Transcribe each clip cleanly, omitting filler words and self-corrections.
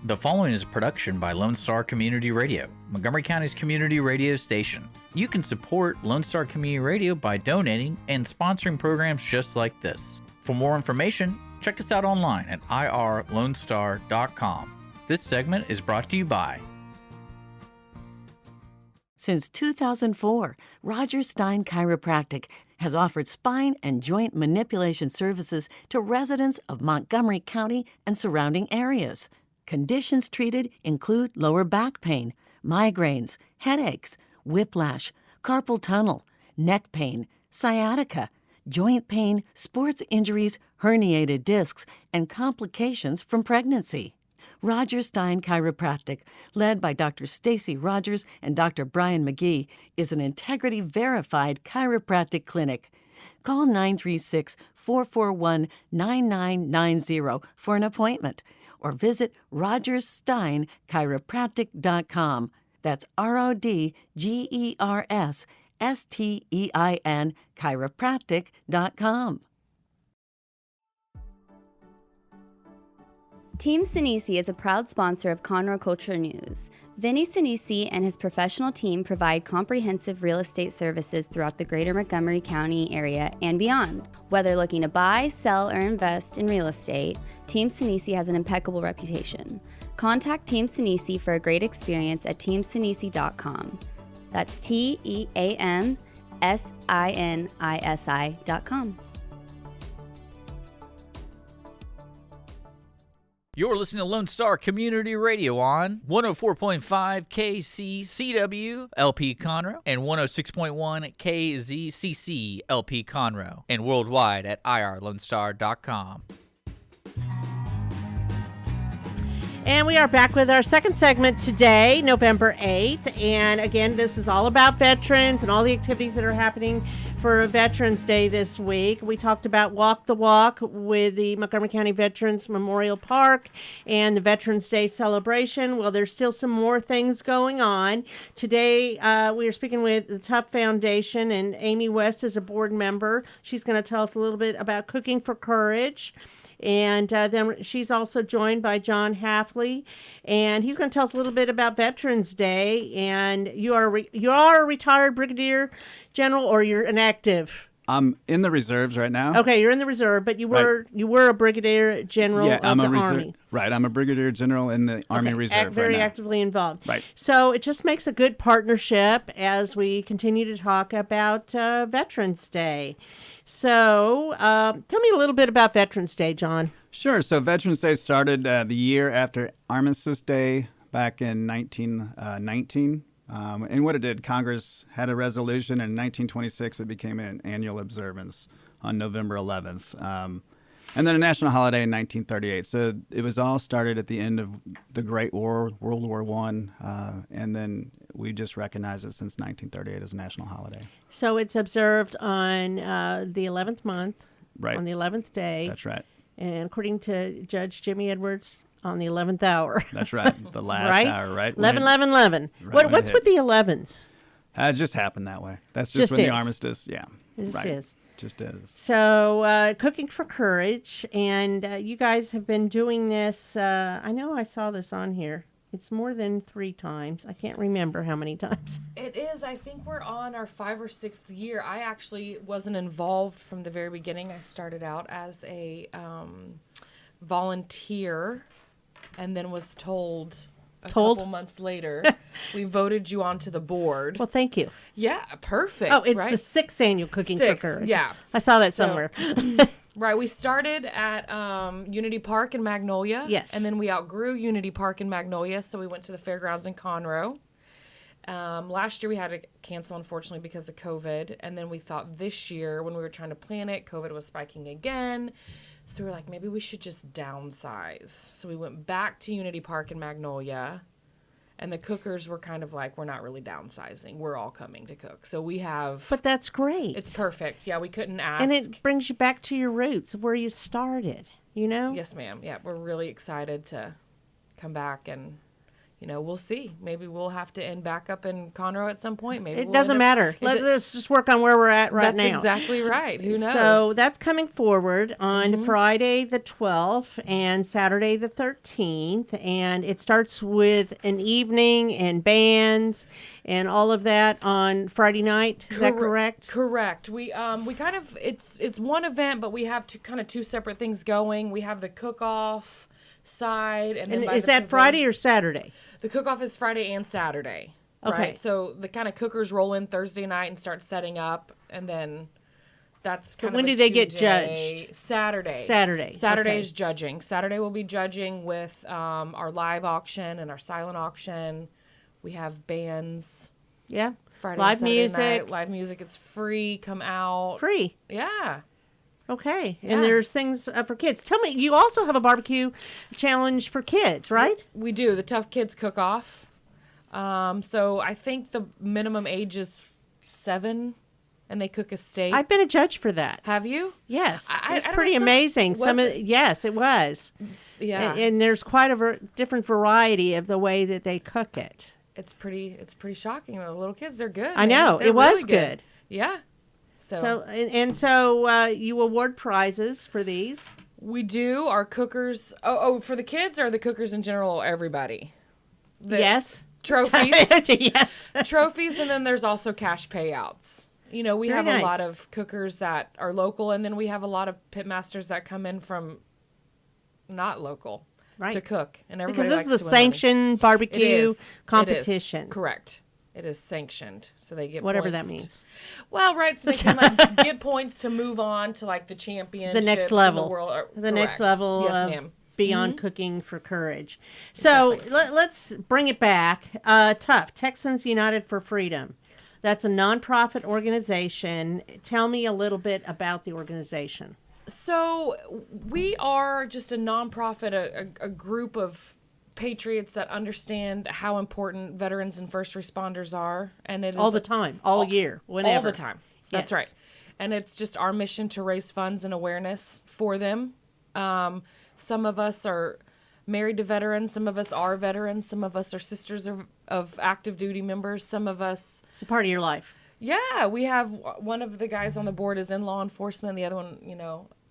The following is a production by Lone Star Community Radio, Montgomery County's community radio station. You can support Lone Star Community Radio by donating and sponsoring programs just like this. For more information, check us out online at irlonestar.com. This segment is brought to you by... Since 2004, Roger Stein Chiropractic has offered spine and joint manipulation services to residents of Montgomery County and surrounding areas. Conditions treated include lower back pain, migraines, headaches, whiplash, carpal tunnel, neck pain, sciatica, joint pain, sports injuries, herniated discs, and complications from pregnancy. Roger Stein Chiropractic, led by Dr. Stacy Rogers and Dr. Brian McGee, is an integrity-verified chiropractic clinic. Call 936-441-9990 for an appointment or visit rogerssteinchiropractic.com. That's RODGERSSTEIN chiropractic.com. Team Sinisi is a proud sponsor of Conroe Culture News. Vinny Sinisi and his professional team provide comprehensive real estate services throughout the greater Montgomery County area and beyond. Whether looking to buy, sell, or invest in real estate, Team Sinisi has an impeccable reputation. Contact Team Sinisi for a great experience at teamsinisi.com. That's TEAMSINISI.com. You're listening to Lone Star Community Radio on 104.5 KCCW LP Conroe and 106.1 KZCC LP Conroe and worldwide at irlonestar.com. And we are back with our second segment today, November 8th. And again, this is all about veterans and all the activities that are happening for Veterans Day this week. We talked about Walk the Walk with the Montgomery County Veterans Memorial Park and the Veterans Day celebration. Well, there's still some more things going on. Today, we are speaking with the Tuff Foundation, and Amy West is a board member. She's going to tell us a little bit about Cooking for Courage. And then she's also joined by John Hafley, and he's going to tell us a little bit about Veterans Day. And you are a retired Brigadier General, or you're an active? I'm in the reserves right now. Okay, you're in the reserve, but you were a Brigadier General of the Army. Right, I'm a Brigadier General in the Army Reserve. Very right now. actively involved. Right. So it just makes a good partnership as we continue to talk about Veterans Day. So tell me a little bit about Veterans Day, John. Sure. So Veterans Day started the year after Armistice Day back in 1919. And what it did, Congress had a resolution, and in 1926 it became an annual observance on November 11th. And then a national holiday in 1938. So it was all started at the end of the Great War, World War I, and then we just recognize it since 1938 as a national holiday. So it's observed on the 11th month, right, on the 11th day. That's right. And according to Judge Jimmy Edwards, on the 11th hour. That's right, the last right? hour, right? 11. Right, what's with the 11s? It just happened that way. That's just when the armistice, It just is. Just is. So, Cooking for Courage, and you guys have been doing this. I know I saw this on here. It's more than 3 times. I can't remember how many times. It is. I think we're on our 5th or 6th year. I actually wasn't involved from the very beginning. I started out as a volunteer, and then was told a couple months later, we voted you onto the board. Well, thank you. Yeah, perfect. Oh, it's the 6th annual Cooking for Courage. Yeah. I saw that somewhere. Right, we started at Unity Park in Magnolia. Yes. And then we outgrew Unity Park in Magnolia, so we went to the fairgrounds in Conroe. Last year we had to cancel, unfortunately, because of COVID. And then we thought this year, when we were trying to plan it, COVID was spiking again. So we were like, maybe we should just downsize. So we went back to Unity Park in Magnolia. And the cookers were kind of like, we're not really downsizing. We're all coming to cook. So we have... But that's great. It's perfect. Yeah, we couldn't ask. And it brings you back to your roots of where you started, you know? Yes, ma'am. Yeah, we're really excited to come back and we'll see. Maybe we'll have to end back up in Conroe at some point. Maybe It doesn't matter. Let's just work on where we're at right now. That's exactly right. Who knows? So that's coming forward on Friday the 12th and Saturday the 13th. And it starts with an evening and bands and all of that on Friday night. Is that correct? Correct. We kind of, it's one event, but we have two separate things going. We have the cook-off side. And then is that Friday or Saturday? The cook-off is Friday and Saturday. Okay. Right? So the kind of cookers roll in Thursday night and start setting up, and then that's kind of when a do they get 2-day judged? Saturday. Saturday is judging. Saturday we'll be judging with our live auction and our silent auction. We have bands. Yeah. Friday live and Saturday music. night. Live music. It's free. Come out. Free. Yeah. Okay. Yeah. And there's things for kids. Tell me, you also have a barbecue challenge for kids, right? We do. The Tuff Kids Cook-Off. So I think the minimum age is 7, and they cook a steak. I've been a judge for that. Have you? Yes. I It was don't pretty know, amazing. was it? Yes, it was. Yeah. And there's quite a different variety of the way that they cook it. It's pretty shocking. The little kids, they're good. I man. know. They're It was really good. Yeah. So you award prizes for these. We do. Our cookers. For the kids or the cookers in general, everybody. Yes. Trophies. Yes. Trophies, and then there's also cash payouts. We Very have nice. a lot of cookers that are local, and then we have a lot of pitmasters that come in from not local to cook. And everybody because this likes is a to win money. sanctioned barbecue It is. competition. Correct. It is sanctioned, so they get Whatever points that means. Well, right, so they can get points to move on to the championship, The next level. in the world. The next Correct. level Yes, of ma'am. Beyond Cooking for Courage. So let's bring it back. Tuff, Texans United for Freedom. That's a nonprofit organization. Tell me a little bit about the organization. So we are just a nonprofit, a group of patriots that understand how important veterans and first responders are, and it is All the time, all year, whenever. all the time. That's Yes. right. And it's just our mission to raise funds and awareness for them. Some of us are married to veterans. Some of us are veterans. Some of us are sisters of active duty members. Some of us. It's a part of your life. Yeah, we have one of the guys on the board is in law enforcement. The other one,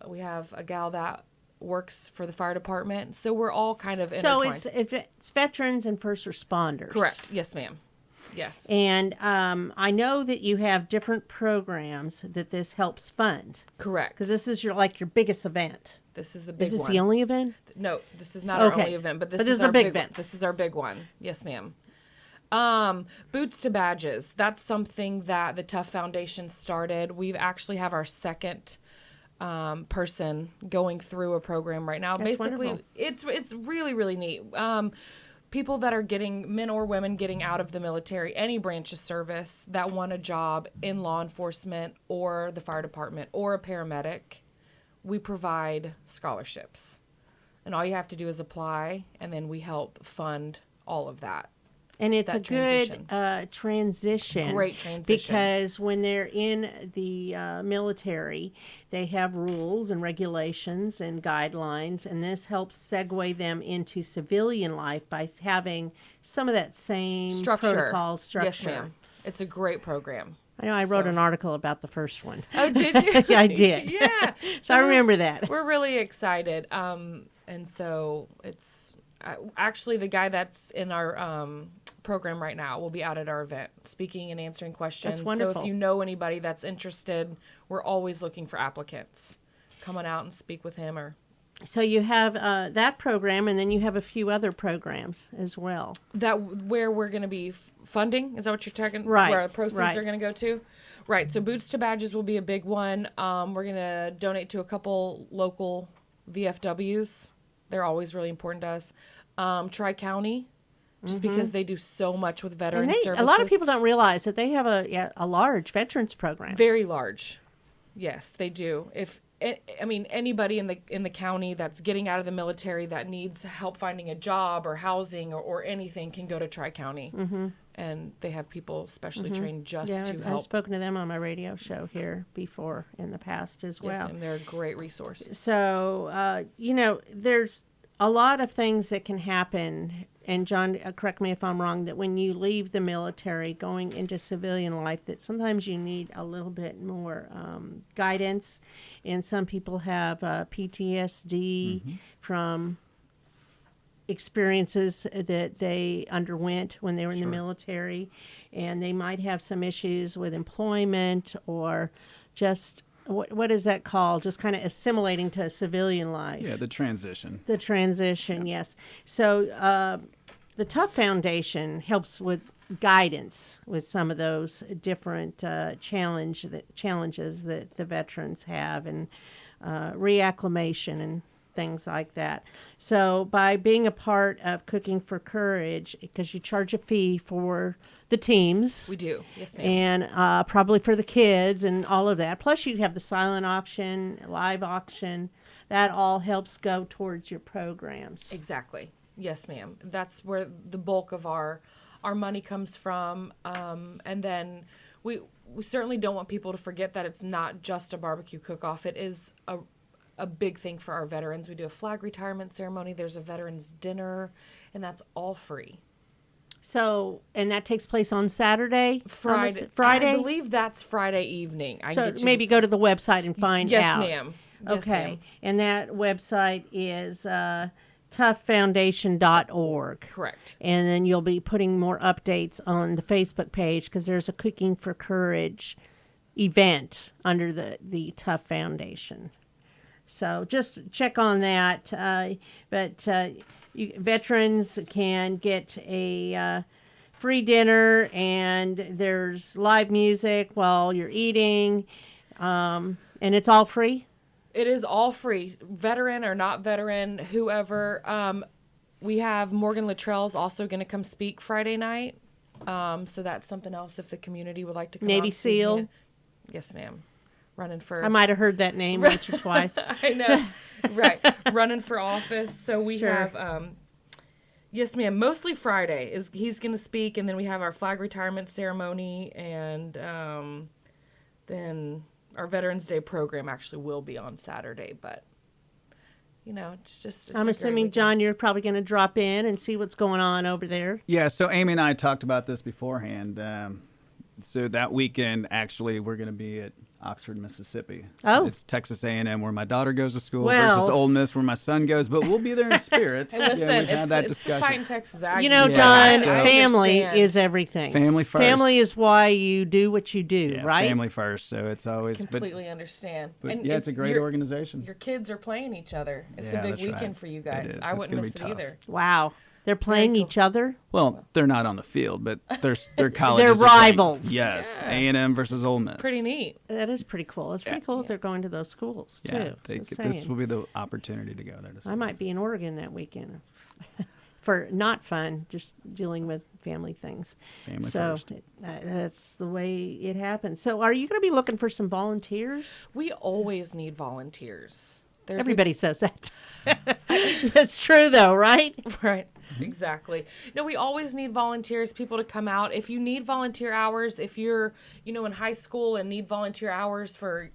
we have a gal that works for the fire department. So we're all kind of intertwined. So it's veterans and first responders. Correct. Yes, ma'am. Yes. And I know that you have different programs that this helps fund. Correct. Because this is your biggest event. This is the big one. Is this the only event? No, this is not our Okay. only event, but this But is this is our a big event. This is our big one. Yes, ma'am. Boots to Badges. That's something that the Tuff Foundation started. We actually have our second person going through a program right now. That's Basically, wonderful. it's really, really neat. People that are men or women getting out of the military, any branch of service, that want a job in law enforcement or the fire department or a paramedic, we provide scholarships. And all you have to do is apply, and then we help fund all of that. And it's that a good transition. Great transition. Because when they're in the military, they have rules and regulations and guidelines, and this helps segue them into civilian life by having some of that same protocol structure. Yes, ma'am. It's a great program. I know I wrote an article about the first one. Oh, did you? Yeah, I did. Yeah. So I remember that. We're really excited. And so it's actually the guy that's in our program right now will be out at our event speaking and answering questions. That's wonderful. So if you know anybody that's interested, we're always looking for applicants. Come on out and speak with him or... So you have that program, and then you have a few other programs as well. Where we're going to be funding? Is that what you're talking? Right. Where the proceeds right. are going to go to? Right. So Boots to Badges will be a big one. We're going to donate to a couple local VFWs. They're always really important to us. Tri-County, just because they do so much with veteran services. A lot of people don't realize that they have a large veterans program. Very large. Yes, they do. Anybody in the county that's getting out of the military that needs help finding a job or housing or anything can go to Tri-County. Mm-hmm. And they have people specially trained just to help. I've spoken to them on my radio show here before in the past as well. Yes, ma'am. They're a great resource. So, there's a lot of things that can happen and John, correct me if I'm wrong, that when you leave the military going into civilian life, that sometimes you need a little bit more guidance, and some people have PTSD from experiences that they underwent when they were in the military, and they might have some issues with employment or just what is that called? Just kind of assimilating to a civilian life. Yeah, the transition. The transition, yes. So the Tuff Foundation helps with guidance with some of those different challenges that the veterans have, and reacclimation and things like that. So by being a part of Cooking for Courage, because you charge a fee for the teams. We do, yes, ma'am. And probably for the kids and all of that. Plus you have the silent auction, live auction. That all helps go towards your programs. Exactly. Yes, ma'am. That's where the bulk of our money comes from. And then we certainly don't want people to forget that it's not just a barbecue cook-off. It is a big thing for our veterans. We do a flag retirement ceremony. There's a veterans dinner, and that's all free. So, and that takes place on Saturday? Friday. I believe that's Friday evening. So maybe go to the website and find out. Yes, ma'am. Yes, okay. ma'am. And that website is tufffoundation.org. Correct. And then you'll be putting more updates on the Facebook page, because there's a Cooking for Courage event under the Tuff Foundation. So just check on that. But veterans can get a free dinner, and there's live music while you're eating, and it's all free? It is all free, veteran or not veteran, whoever. We have Morgan Luttrell's also going to come speak Friday night. So that's something else if the community would like to come Navy out SEAL? Yes, ma'am. Running for... I might have heard that name once or twice. I know. Right. Running for office. So we have... yes, ma'am. Mostly Friday he's going to speak, and then we have our flag retirement ceremony, and then our Veterans Day program actually will be on Saturday, but... it's I'm assuming, John, you're probably going to drop in and see what's going on over there. Yeah, so Amy and I talked about this beforehand. So that weekend, actually, we're going to be at Oxford, Mississippi. Oh. It's Texas A&M where my daughter goes to school Well. versus Ole Miss where my son goes, but we'll be there in spirit. Hey, listen, yeah, we've had that it's discussion. fighting Texas Aggies. You know, Yeah, John, so- family understand. is everything. Family first. Family is why you do what you do, Yeah, right? family first, so it's always... Completely understand. But And yeah, it's a great your- organization. Your kids are playing each other. It's Yeah, a big that's weekend right. for you It guys. is. I It's wouldn't gonna miss be it tough. either. Wow. They're playing cool. each other? Well, they're not on the field, but they're colleges. They're are playing. rivals. Yes, Yeah. A&M versus Ole Miss. Pretty neat. That is pretty cool. It's pretty cool if they're going to those schools, too. Yeah, Just this saying. will be the opportunity to go there. To see I might be in Oregon that weekend for not fun, just dealing with family things. Family so first. That's the way it happens. So are you going to be looking for some volunteers? We always need volunteers. There's Everybody says that. That's true, though, right? Right. Exactly. No, we always need volunteers, people to come out. If you need volunteer hours, if you're, in high school and need volunteer hours for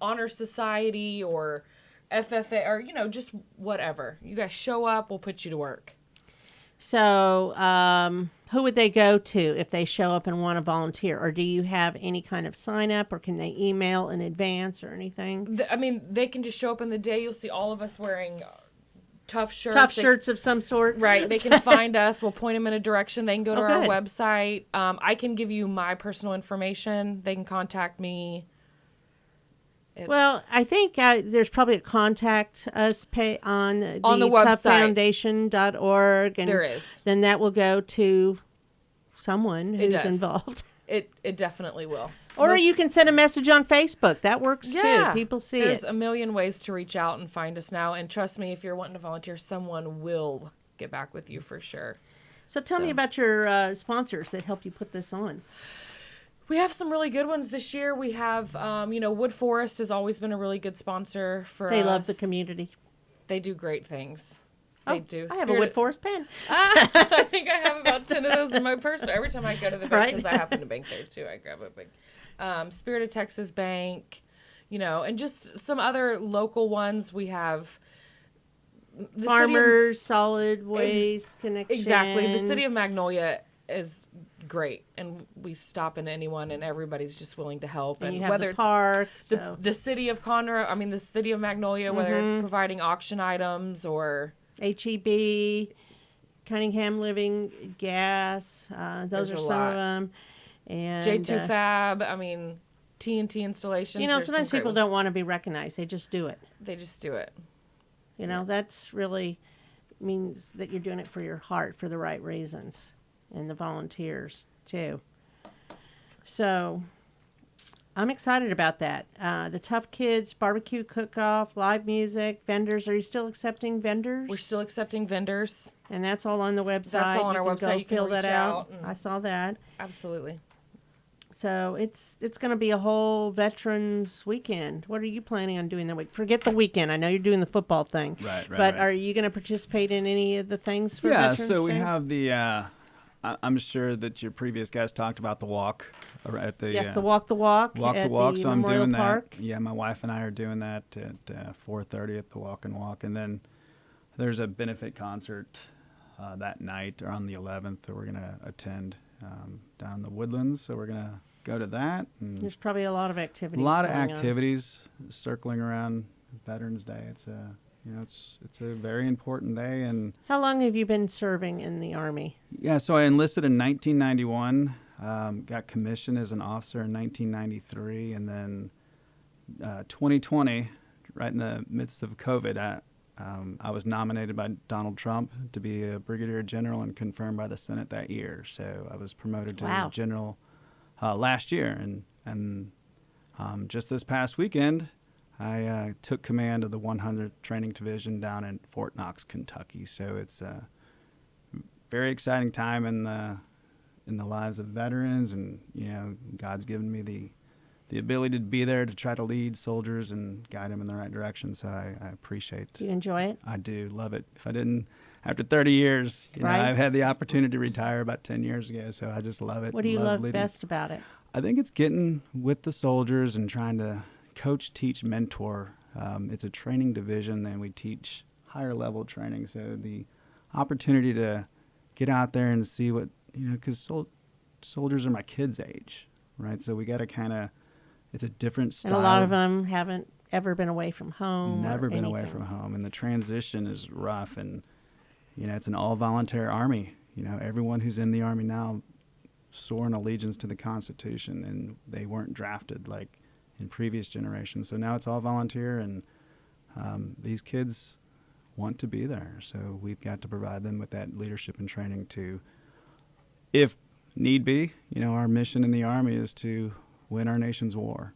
Honor Society or FFA or, just whatever. You guys show up, we'll put you to work. So who would they go to if they show up and want to volunteer? Or do you have any kind of sign up, or can they email in advance or anything? They can just show up in the day. You'll see all of us wearing Tuff shirts. Tough shirts of some sort? Right. They can find us. We'll point them in a direction. They can go to our good. website. I can give you my personal information. They can contact me. Well, I think there's probably a contact us pay on the website. tufffoundation.org. And There is. then that will go to someone It who's does. involved. It definitely will. Or you can send a message on Facebook. That works Yeah. too. People see There's it. a million ways to reach out and find us now. And trust me, if you're wanting to volunteer, someone will get back with you for sure. So tell me about your sponsors that help you put this on. We have some really good ones this year. We have, Wood Forest has always been a really good sponsor for us. They love the community. They do great things. They do. I have a Wood Forest pen. I think I have about 10 of those in my purse. Every time I go to the bank, Right. because I happen to bank there too, I grab a big Spirit of Texas Bank, and just some other local ones. We have Farmers, solid waste connection. Exactly. The city of Magnolia is great, and we stop into anyone, and everybody's just willing to help. And you and have whether the park, it's so. the city of Conroe, the city of Magnolia, whether it's providing auction items or HEB, Cunningham Living, gas. Those There's are a some lot. of them. And J2 Fab, TNT installations. you know, there's some sometimes great people ones. don't want to be recognized. They just do it. They just do it. You know, that's really means that you're doing it for your heart, for the right reasons, and the volunteers too. So I'm excited about that. The Tuff Kids barbecue cook-off, live music, vendors. Are you still accepting vendors? We're still accepting vendors. And that's all on the website. That's all on our Go website. You can fill that reach out I saw that. Absolutely. So it's going to be a whole Veterans Weekend. What are you planning on doing that week? Forget the weekend. I know you're doing the football thing. Right. But right. are you going to participate in any of the things for Yeah, Veterans so we Day? have the, I'm sure that your previous guest talked about the walk at the... Yes, the walk the walk. Walk at the walk, the so I'm Memorial doing Park. that. Yeah, my wife and I are doing that at 4:30 at the Walk and Walk. And then there's a benefit concert that night or on the 11th that we're going to attend down in the Woodlands. So we're going to go to that. And There's probably a lot of activities. a lot of going on. activities circling around Veterans Day. It's a it's a very important day. And How long have you been serving in the Army? yeah, so I enlisted in 1991, got commissioned as an officer in 1993, and then 2020, right in the midst of COVID, I was nominated by Donald Trump to be a brigadier general and confirmed by the Senate that year. So I was promoted to Wow. general last year, and just this past weekend, I took command of the 100th Training Division down in Fort Knox, Kentucky. So it's a very exciting time in the lives of veterans, and God's given me the ability to be there to try to lead soldiers and guide them in the right direction. So I appreciate. Do you enjoy it? I do love it. If I didn't, after 30 years, Right. I've had the opportunity to retire about 10 years ago. So I just love it. What do you love leading. best about it? I think it's getting with the soldiers and trying to coach, teach, mentor. It's a training division, and we teach higher level training. So the opportunity to get out there and see what, because soldiers are my kids' age, right? So we got to it's a different style. And a lot of them haven't ever been away from home. Never or been away anything. from home. And the transition is rough. And, it's an all-volunteer Army. Everyone who's in the Army now swore an allegiance to the Constitution, and they weren't drafted like in previous generations. So now it's all volunteer, and these kids want to be there. So we've got to provide them with that leadership and training to, if need be, our mission in the Army is to win our nation's war,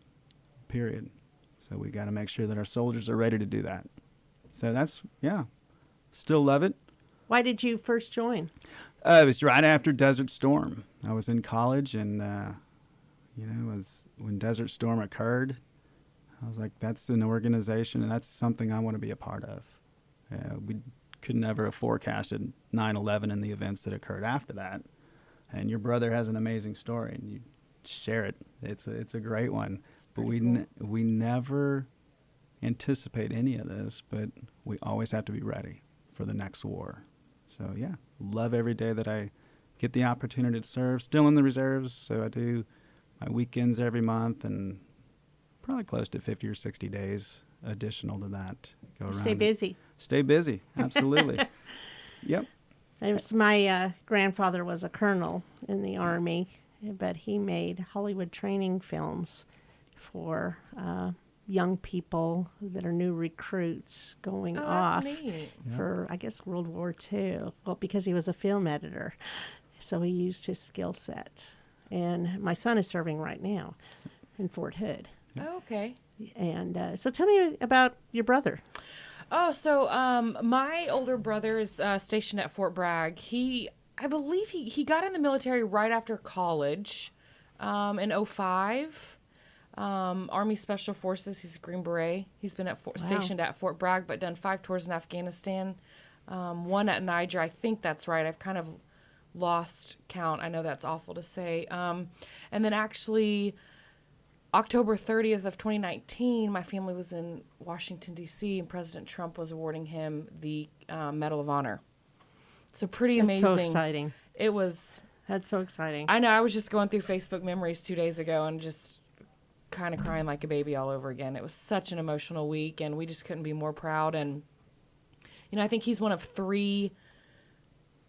period. So we got to make sure that our soldiers are ready to do that. So that's, still love it. Why did you first join? It was right after Desert Storm. I was in college, and when Desert Storm occurred, I was like, that's an organization, and that's something I want to be a part of. We could never have forecasted 9/11 and the events that occurred after that. And your brother has an amazing story, and you share it. It's a great one. But we never anticipate any of this, but we always have to be ready for the next war. So love every day that I get the opportunity to serve. Still in the reserves, so I do my weekends every month, and probably close to 50 or 60 days additional to that. Go around. Stay busy. Stay busy, absolutely. Yep. My grandfather was a colonel in the Army, but he made Hollywood training films for young people that are new recruits going off That's neat. for, I guess, World War II. Well, because he was a film editor, so he used his skill set. And my son is serving right now in Fort Hood. Oh, okay. And so tell me about your brother. Oh, so my older brother is stationed at Fort Bragg. I believe he got in the military right after college in 2005. Army Special Forces. He's a Green Beret. He's been stationed at Fort Bragg, but done 5 tours in Afghanistan, 1 at Niger. I think that's right. I've kind of lost count. I know that's awful to say. And then actually October 30th of 2019, my family was in Washington, D.C., and President Trump was awarding him the Medal of Honor. So pretty amazing. That's so exciting. It was. That's so exciting. I know. I was just going through Facebook memories 2 days ago and just kind of crying like a baby all over again. It was such an emotional week, and we just couldn't be more proud. And, I think he's one of 3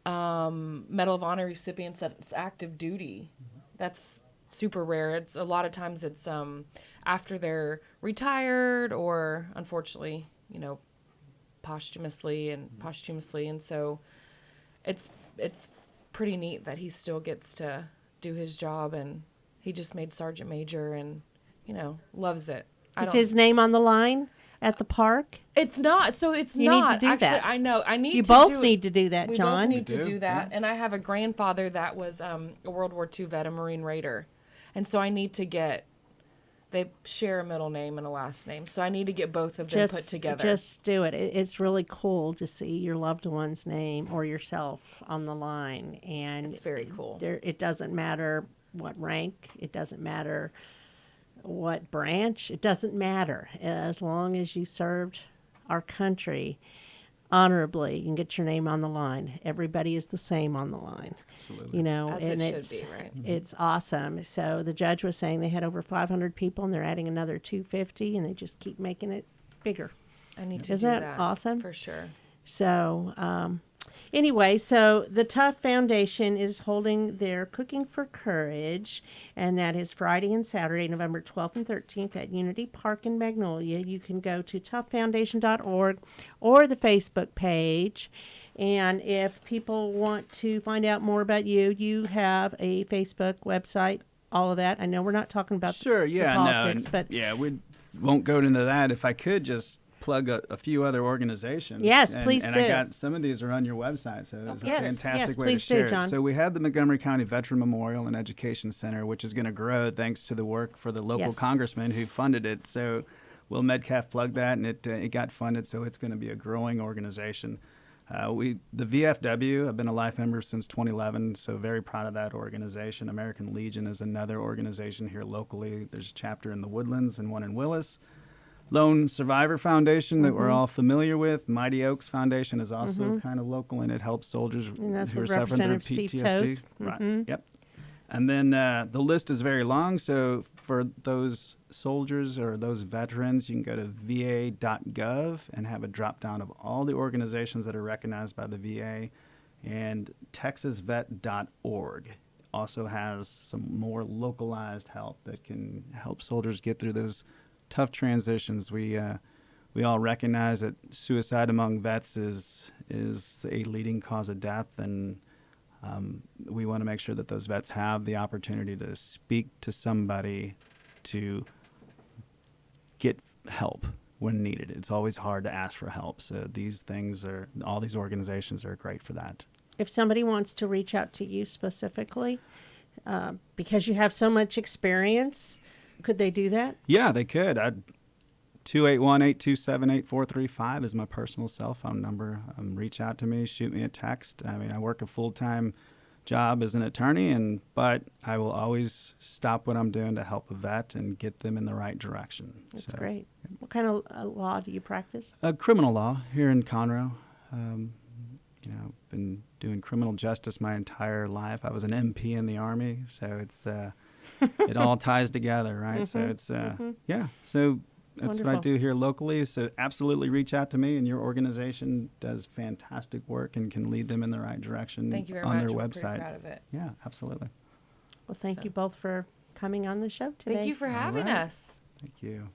Medal of Honor recipients that's active duty. That's super rare. It's a lot of times it's after they're retired or unfortunately, posthumously, and so it's pretty neat that he still gets to do his job, and he just made Sergeant Major and loves it. Is his name on the line at the park? It's not. So it's you not. need to do Actually, that. I know. I need you to both do need to do that, we John. both need to do that. And I have a grandfather that was a World War II vet, a Marine Raider. And so I need to get, they share a middle name and a last name. So I need to get both of them put together. Just do it. It's really cool to see your loved one's name or yourself on the line. And it's very cool. It doesn't matter what rank. It doesn't matter what branch. It doesn't matter. As long as you served our country honorably, you can get your name on the line. Everybody is the same on the line. Absolutely. As and it should be, right? It's awesome. So the judge was saying they had over 500 people and they're adding another 250 and they just keep making it bigger. I need to Isn't do that that. awesome? For sure. So, anyway, so the Tuff Foundation is holding their Cooking for Courage, and that is Friday and Saturday, November 12th and 13th at Unity Park in Magnolia. You can go to tufffoundation.org or the Facebook page. And if people want to find out more about you, you have a Facebook website, all of that. I know we're not talking about the politics, but we won't go into that. If I could just plug a few other organizations. Yes, please and do. I got some of these are on your website, so it's a fantastic way to please do, share John. it. So we have the Montgomery County Veteran Memorial and Education Center, which is going to grow thanks to the work for the local congressman who funded it. So Will Metcalf plugged that, and it got funded, so it's going to be a growing organization. The VFW, I've been a life member since 2011, so very proud of that organization. American Legion is another organization here locally. There's a chapter in the Woodlands and one in Willis. Lone Survivor Foundation that we're all familiar with. Mighty Oaks Foundation is also kind of local, and it helps soldiers who are suffering through PTSD. Right. Yep. And then the list is very long. So for those soldiers or those veterans, you can go to va.gov and have a drop down of all the organizations that are recognized by the VA. And texasvet.org also has some more localized help that can help soldiers get through those tough transitions. We all recognize that suicide among vets is a leading cause of death, and we want to make sure that those vets have the opportunity to speak to somebody to get help when needed. It's always hard to ask for help, so all these organizations are great for that. If somebody wants to reach out to you specifically, because you have so much experience, could they do that? Yeah, they could. 281-827-8435 is my personal cell phone number. Reach out to me, shoot me a text. I mean, I work a full-time job as an attorney, but I will always stop what I'm doing to help a vet and get them in the right direction. That's great. What kind of law do you practice? Criminal law here in Conroe. I've been doing criminal justice my entire life. I was an MP in the Army, so it's it all ties together, right? So it's so that's Wonderful. what I do here locally. So absolutely reach out to me, and your organization does fantastic work and can lead them in the right direction. Thank you very on much. their We're website. pretty proud of it. Yeah, absolutely. Well, thank you both for coming on the show today. Thank you for having us. Thank you.